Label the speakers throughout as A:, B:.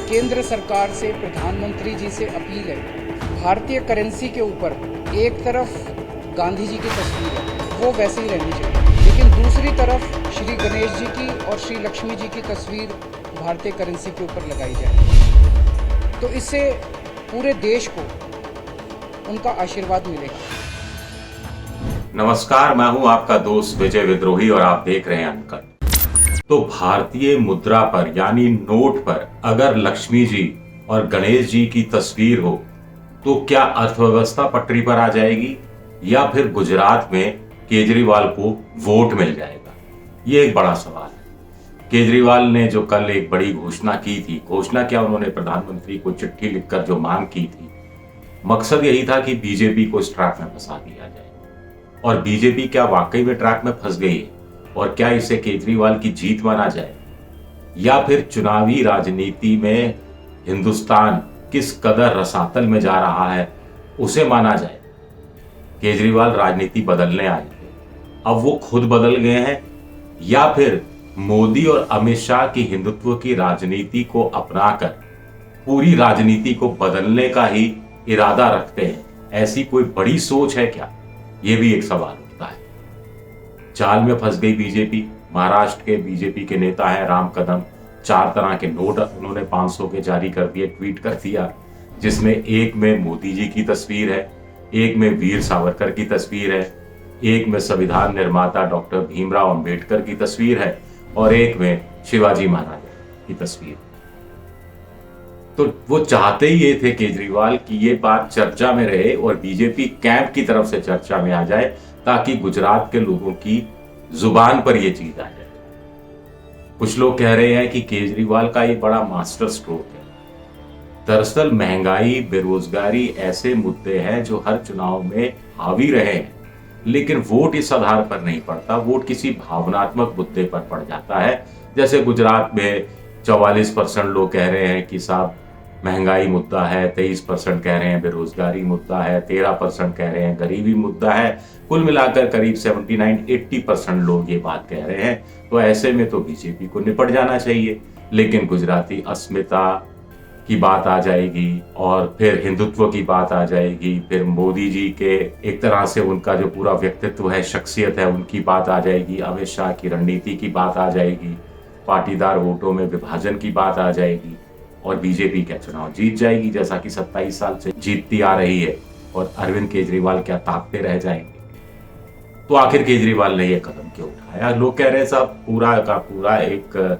A: केंद्र सरकार से, प्रधानमंत्री जी से अपील है, भारतीय करेंसी के ऊपर एक तरफ गांधी जी की तस्वीर है, वो वैसे ही रहनी चाहिए, लेकिन दूसरी तरफ श्री गणेश जी की और श्री लक्ष्मी जी की तस्वीर भारतीय करेंसी के ऊपर लगाई जाए। तो इससे पूरे देश को उनका आशीर्वाद मिलेगा।
B: नमस्कार, मैं हूं आपका दोस्त विजय विद्रोही और आप देख रहे हैं अनकट। तो भारतीय मुद्रा पर यानी नोट पर अगर लक्ष्मी जी और गणेश जी की तस्वीर हो तो क्या अर्थव्यवस्था पटरी पर आ जाएगी या फिर गुजरात में केजरीवाल को वोट मिल जाएगा? ये एक बड़ा सवाल है। केजरीवाल ने जो कल एक बड़ी घोषणा की थी, घोषणा क्या, उन्होंने प्रधानमंत्री को चिट्ठी लिखकर जो मांग की थी, मकसद यही था कि बीजेपी को इस ट्रैक में फंसा दिया जाए। और बीजेपी क्या वाकई में ट्रैक में फंस गई है और क्या इसे केजरीवाल की जीत माना जाए या फिर चुनावी राजनीति में हिंदुस्तान किस कदर रसातल में जा रहा है उसे माना जाए? केजरीवाल राजनीति बदलने आए थे, अब वो खुद बदल गए हैं या फिर मोदी और अमित शाह की हिंदुत्व की राजनीति को अपनाकर पूरी राजनीति को बदलने का ही इरादा रखते हैं? ऐसी कोई बड़ी सोच है क्या? ये भी एक सवाल उठता है। जाल में फंस गई बीजेपी। महाराष्ट्र के बीजेपी के नेता हैं राम कदम, 4 तरह के नोट उन्होंने 500 के जारी कर दिए, ट्वीट कर दिया, जिसमें एक में मोदी जी की तस्वीर है, एक में वीर सावरकर की तस्वीर है, एक में संविधान निर्माता डॉक्टर भीमराव अंबेडकर की तस्वीर है और एक में शिवाजी महाराज की तस्वीर। तो वो चाहते ही ये थे केजरीवाल कि ये बात चर्चा में रहे और बीजेपी कैंप की तरफ से चर्चा में आ जाए ताकि गुजरात के लोगों की जुबान पर ये चीज आ जाए। कुछ लोग कह रहे हैं कि केजरीवाल का ये बड़ा मास्टर स्ट्रोक है। दरअसल महंगाई, बेरोजगारी ऐसे मुद्दे हैं जो हर चुनाव में हावी रहे हैं, लेकिन वोट इस आधार पर नहीं पड़ता, वोट किसी भावनात्मक मुद्दे पर पड़ जाता है। जैसे गुजरात में 44% लोग कह रहे हैं कि साहब महंगाई मुद्दा है, 23% कह रहे हैं बेरोजगारी मुद्दा है, 13% कह रहे हैं गरीबी मुद्दा है। कुल मिलाकर करीब 79-80% लोग ये बात कह रहे हैं। तो ऐसे में तो बीजेपी को निपट जाना चाहिए, लेकिन गुजराती अस्मिता की बात आ जाएगी और फिर हिंदुत्व की बात आ जाएगी, फिर मोदी जी के एक तरह से उनका जो पूरा व्यक्तित्व है, शख्सियत है, उनकी बात आ जाएगी, अमित शाह की रणनीति की बात आ जाएगी, पाटीदार वोटों में विभाजन की बात आ जाएगी और बीजेपी क्या चुनाव जीत जाएगी जैसा कि 27 साल से जीतती आ रही है। और अरविंद केजरीवाल क्या ताकते रह जाएंगे? तो आखिर केजरीवाल ने यह कदम क्यों उठाया? लोग कह रहे हैं साहब पूरा का पूरा एक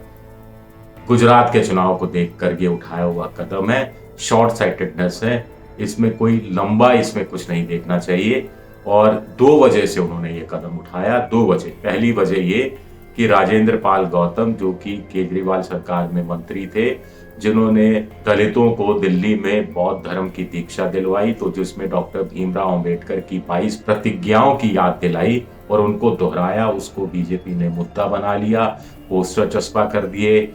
B: गुजरात के चुनाव को देखकर ये उठाया हुआ कदम है, शॉर्ट साइटेडनेस है, इसमें कोई लंबा इसमें कुछ नहीं देखना चाहिए। और 2 वजह से उन्होंने ये कदम उठाया। 2 वजह। पहली वजह ये कि राजेंद्र पाल गौतम, जो कि केजरीवाल सरकार में मंत्री थे, जिन्होंने दलितों को दिल्ली में बौद्ध धर्म की दीक्षा दिलवाई, तो जिसमें डॉक्टर भीमराव अंबेडकर की 22 प्रतिज्ञाओं की याद दिलाई और उनको दोहराया, उसको बीजेपी ने मुद्दा बना लिया, पोस्टर चस्पा कर दिए।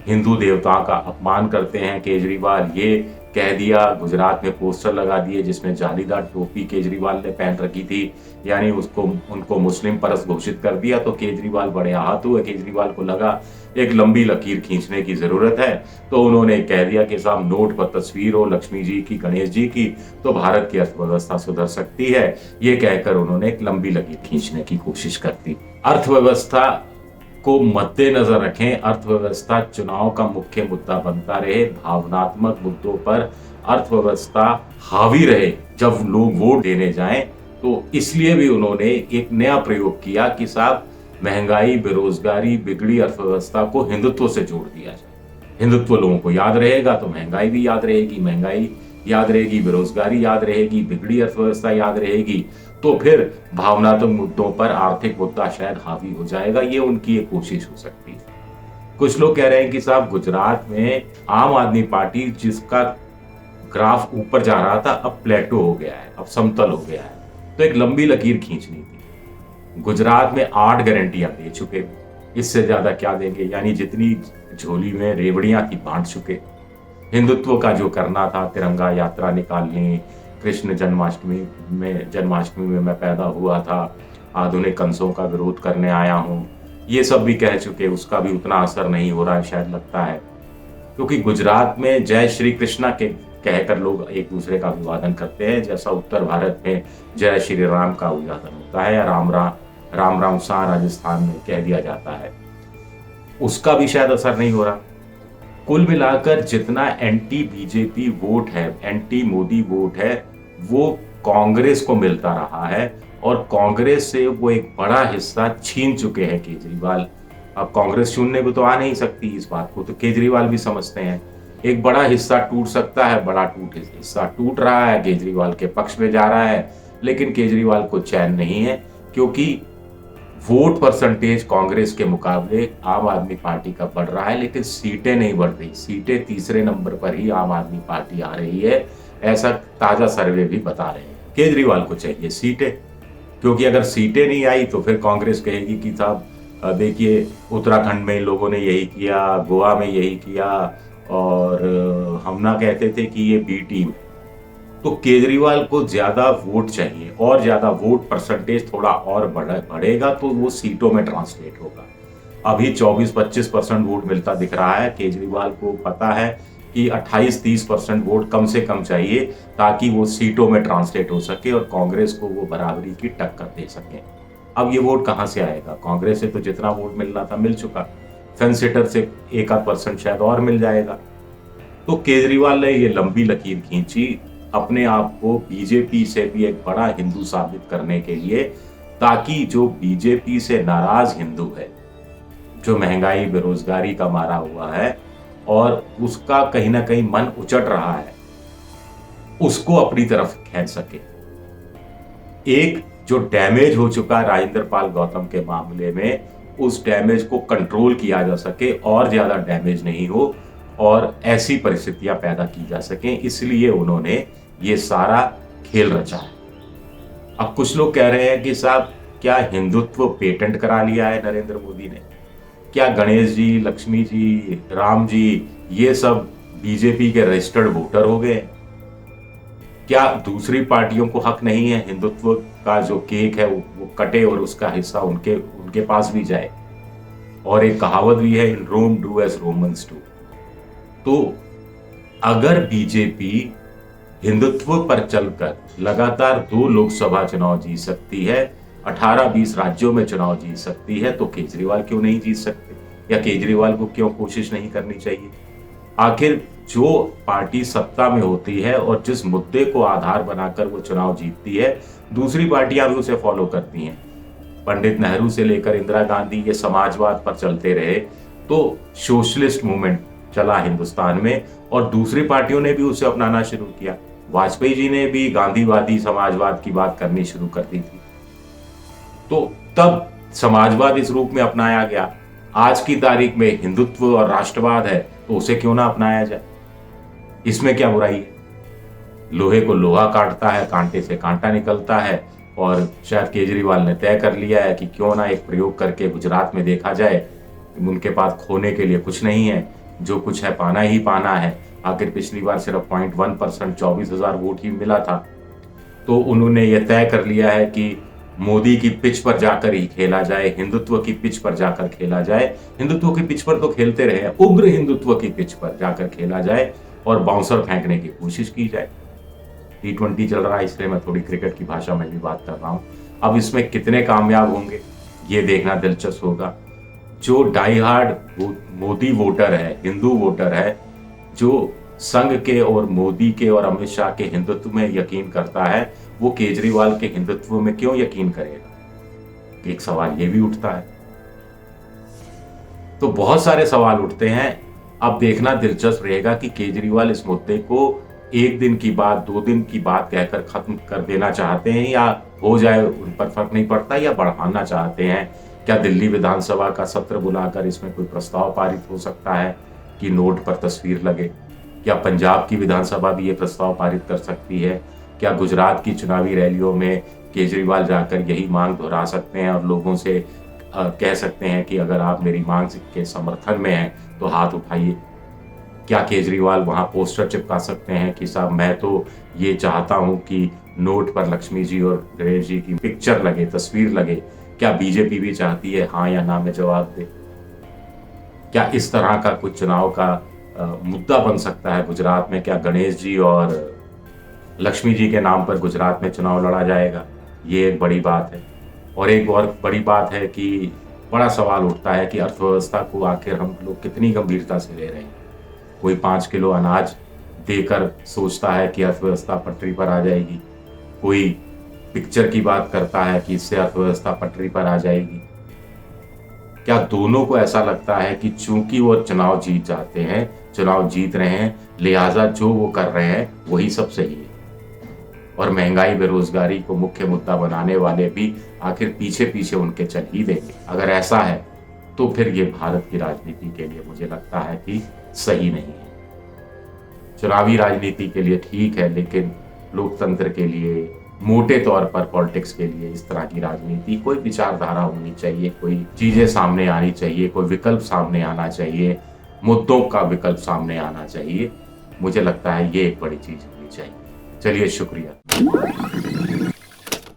B: हिंदू देवताओं का अपमान करते हैं केजरीवाल, ये कह दिया। गुजरात में पोस्टर लगा दिए जिसमें जालीदार टोपी केजरीवाल ने पहन रखी थी, यानी उनको मुस्लिम परस्त घोषित कर दिया। तो केजरीवाल बड़े आहत हुए। केजरीवाल को लगा एक लंबी लकीर खींचने की जरूरत है, तो उन्होंने कह दिया कि साहब नोट पर तस्वीर हो लक्ष्मी जी की, गणेश जी की, तो भारत की अर्थव्यवस्था सुधर सकती है। ये कहकर उन्होंने एक लंबी लकीर खींचने की कोशिश कर दी। अर्थव्यवस्था को मद्देनजर रखें, अर्थव्यवस्था चुनाव का मुख्य मुद्दा बनता रहे, भावनात्मक मुद्दों पर अर्थव्यवस्था हावी रहे जब लोग वोट देने जाएं। तो इसलिए भी उन्होंने एक नया प्रयोग किया कि साहब महंगाई, बेरोजगारी, बिगड़ी अर्थव्यवस्था को हिंदुत्व से जोड़ दिया जाए। हिंदुत्व लोगों को याद रहेगा तो महंगाई भी याद रहेगी, महंगाई याद रहेगी, बेरोजगारी याद रहेगी, बिगड़ी अर्थव्यवस्था याद रहेगी, तो फिर भावनात्मक मुद्दों पर आर्थिक मुद्दा शायद हावी हो जाएगा। ये उनकी एक कोशिश हो सकती है। कुछ लोग कह रहे हैं कि साहब गुजरात में आम आदमी पार्टी, जिसका ग्राफ ऊपर जा रहा था, अब प्लेटो हो गया है, अब समतल हो गया है, तो एक लंबी लकीर खींचनी थी। गुजरात में 8 गारंटियां दे चुके, इससे ज्यादा क्या देंगे? यानी जितनी झोली में रेवड़ियां थी बांट चुके। हिंदुत्व का जो करना था, तिरंगा यात्रा निकालनी, कृष्ण जन्माष्टमी में मैं पैदा हुआ था, आधुनिक कंसों का विरोध करने आया हूँ, ये सब भी कह चुके। उसका भी उतना असर नहीं हो रहा है शायद, लगता है। क्योंकि गुजरात में जय श्री कृष्णा के कहकर लोग एक दूसरे का अभिवादन करते हैं, जैसा उत्तर भारत में जय श्री राम का अभिवादन होता है या राम राम सा राजस्थान में कह दिया जाता है, उसका भी शायद असर नहीं हो रहा। कुल मिलाकर जितना एंटी बीजेपी वोट है, एंटी मोदी वोट है, वो कांग्रेस को मिलता रहा है और कांग्रेस से वो एक बड़ा हिस्सा छीन चुके हैं केजरीवाल। अब कांग्रेस चुनने को तो आ नहीं सकती, इस बात को तो केजरीवाल भी समझते हैं। एक बड़ा हिस्सा टूट सकता है, बड़ा हिस्सा टूट रहा है, केजरीवाल के पक्ष में जा रहा है, लेकिन केजरीवाल को चैन नहीं है क्योंकि वोट परसेंटेज कांग्रेस के मुकाबले आम आदमी पार्टी का बढ़ रहा है, लेकिन सीटें नहीं बढ़ रही। सीटें तीसरे नंबर पर ही आम आदमी पार्टी आ रही है, ऐसा ताजा सर्वे भी बता रहे हैं। केजरीवाल को चाहिए सीटें, क्योंकि अगर सीटें नहीं आई तो फिर कांग्रेस कहेगी कि साहब देखिए उत्तराखंड में लोगों ने यही किया, गोवा में यही किया, और हम ना कहते थे कि ये बी टीम। तो केजरीवाल को ज्यादा वोट चाहिए और ज्यादा वोट परसेंटेज थोड़ा और बढ़ेगा तो वो सीटों में ट्रांसलेट होगा। अभी 24-25% वोट मिलता दिख रहा है। केजरीवाल को पता है कि 28-30% वोट कम से कम चाहिए ताकि वो सीटों में ट्रांसलेट हो सके और कांग्रेस को वो बराबरी की टक्कर दे सके। अब ये वोट कहां से आएगा? कांग्रेस से तो जितना वोट मिलना था मिल चुका, फेंसेटर से 1% शायद और मिल जाएगा। तो केजरीवाल ने ये लंबी लकीर खींची अपने आप को बीजेपी से भी एक बड़ा हिंदू साबित करने के लिए, ताकि जो बीजेपी से नाराज हिंदू है, जो महंगाई बेरोजगारी का मारा हुआ है और उसका कहीं ना कहीं मन उचट रहा है, उसको अपनी तरफ खींच सके। एक जो डैमेज हो चुका राजेंद्र पाल गौतम के मामले में, उस डैमेज को कंट्रोल किया जा सके और ज्यादा डैमेज नहीं हो और ऐसी परिस्थितियां पैदा की जा सके, इसलिए उन्होंने ये सारा खेल रचा है। अब कुछ लोग कह रहे हैं कि साहब क्या हिंदुत्व पेटेंट करा लिया है नरेंद्र मोदी ने? क्या गणेश जी, लक्ष्मी जी, राम जी ये सब बीजेपी के रजिस्टर्ड वोटर हो गए? क्या दूसरी पार्टियों को हक नहीं है हिंदुत्व का जो केक है वो कटे और उसका हिस्सा उनके पास भी जाए? और एक कहावत भी है, in Rome do as Romans do. तो अगर बीजेपी हिंदुत्व पर चलकर लगातार 2 लोकसभा चुनाव जीत सकती है, 18-20 राज्यों में चुनाव जीत सकती है, तो केजरीवाल क्यों नहीं जीत सकते? या केजरीवाल को क्यों कोशिश नहीं करनी चाहिए? आखिर जो पार्टी सत्ता में होती है और जिस मुद्दे को आधार बनाकर वो चुनाव जीतती है, दूसरी पार्टियां भी उसे फॉलो करती हैं। पंडित नेहरू से लेकर इंदिरा गांधी ये समाजवाद पर चलते रहे, तो सोशलिस्ट मूवमेंट चला हिंदुस्तान में और दूसरी पार्टियों ने भी उसे अपनाना शुरू किया। वाजपेयी जी ने भी गांधीवादी समाजवाद की बात करनी शुरू कर दी थी, तो तब समाजवाद इस रूप में अपनाया गया। आज की तारीख में हिंदुत्व और राष्ट्रवाद है, तो उसे क्यों ना अपनाया जाए? इसमें क्या बुराई है? लोहे को लोहा काटता है, कांटे से कांटा निकलता है, और शायद केजरीवाल ने तय कर लिया है कि क्यों ना एक प्रयोग करके गुजरात में देखा जाए। उनके पास खोने के लिए कुछ नहीं है, जो कुछ है पाना ही पाना है। आखिर पिछली बार सिर्फ 0.1% 24,000 वोट ही मिला था, तो उन्होंने यह तय कर लिया है कि मोदी की पिच पर जाकर ही खेला जाए, हिंदुत्व की पिच पर जाकर खेला जाए। हिंदुत्व की पिच पर तो खेलते रहे, उग्र हिंदुत्व की पिच पर जाकर खेला जाए और बाउंसर फेंकने की कोशिश की जाए। T20 चल रहा है, इसलिए मैं थोड़ी क्रिकेट की भाषा में भी बात कर रहा हूं। अब इसमें कितने कामयाब होंगे ये देखना दिलचस्प होगा। जो डाई हार्ड मोदी वोटर है, हिंदू वोटर है, जो संघ के और मोदी के और अमित शाह के हिंदुत्व में यकीन करता है, वो केजरीवाल के हिंदुत्व में क्यों यकीन करेगा? एक सवाल ये भी उठता है। तो बहुत सारे सवाल उठते हैं। अब देखना दिलचस्प रहेगा कि केजरीवाल इस मुद्दे को 1 दिन की बात, 2 दिन की बात कहकर खत्म कर देना चाहते हैं, या हो जाए उन पर फर्क नहीं पड़ता, या बढ़ाना चाहते हैं। क्या दिल्ली विधानसभा का सत्र बुलाकर इसमें कोई प्रस्ताव पारित हो सकता है कि नोट पर तस्वीर लगे? क्या पंजाब की विधानसभा भी ये प्रस्ताव पारित कर सकती है? क्या गुजरात की चुनावी रैलियों में केजरीवाल जाकर यही मांग दोहरा सकते हैं और लोगों से कह सकते हैं कि अगर आप मेरी मांग के समर्थन में हैं तो हाथ उठाइए? क्या केजरीवाल वहां पोस्टर चिपका सकते हैं कि साहब मैं तो ये चाहता हूं कि नोट पर लक्ष्मी जी और गणेश जी की पिक्चर लगे, तस्वीर लगे? क्या बीजेपी भी चाहती है? हाँ या ना में जवाब दे। क्या इस तरह का कुछ चुनाव का मुद्दा बन सकता है गुजरात में। क्या गणेश जी और लक्ष्मी जी के नाम पर गुजरात में चुनाव लड़ा जाएगा? ये एक बड़ी बात है। और एक और बड़ी बात है कि बड़ा सवाल उठता है कि अर्थव्यवस्था को आखिर हम लोग कितनी गंभीरता से ले रहे हैं। कोई 5 किलो अनाज देकर सोचता है कि अर्थव्यवस्था पटरी पर आ जाएगी, कोई पिक्चर की बात करता है कि इससे अर्थव्यवस्था पटरी पर आ जाएगी। क्या दोनों को ऐसा लगता है कि चूंकि वो चुनाव जीत जाते हैं, चुनाव जीत रहे हैं, लिहाजा जो वो कर रहे हैं वही सब सही है? और महंगाई बेरोजगारी को मुख्य मुद्दा बनाने वाले भी आखिर पीछे पीछे उनके चल ही देंगे? अगर ऐसा है तो फिर ये भारत की राजनीति के लिए मुझे लगता है कि सही नहीं है। चुनावी राजनीति के लिए ठीक है, लेकिन लोकतंत्र के लिए, मोटे तौर पर पॉलिटिक्स के लिए इस तरह की राजनीति, कोई विचारधारा होनी चाहिए, कोई चीजें सामने आनी चाहिए, कोई विकल्प सामने आना चाहिए, मुद्दों का विकल्प सामने आना चाहिए। मुझे लगता है ये एक बड़ी चीज होनी चाहिए। चलिए, शुक्रिया।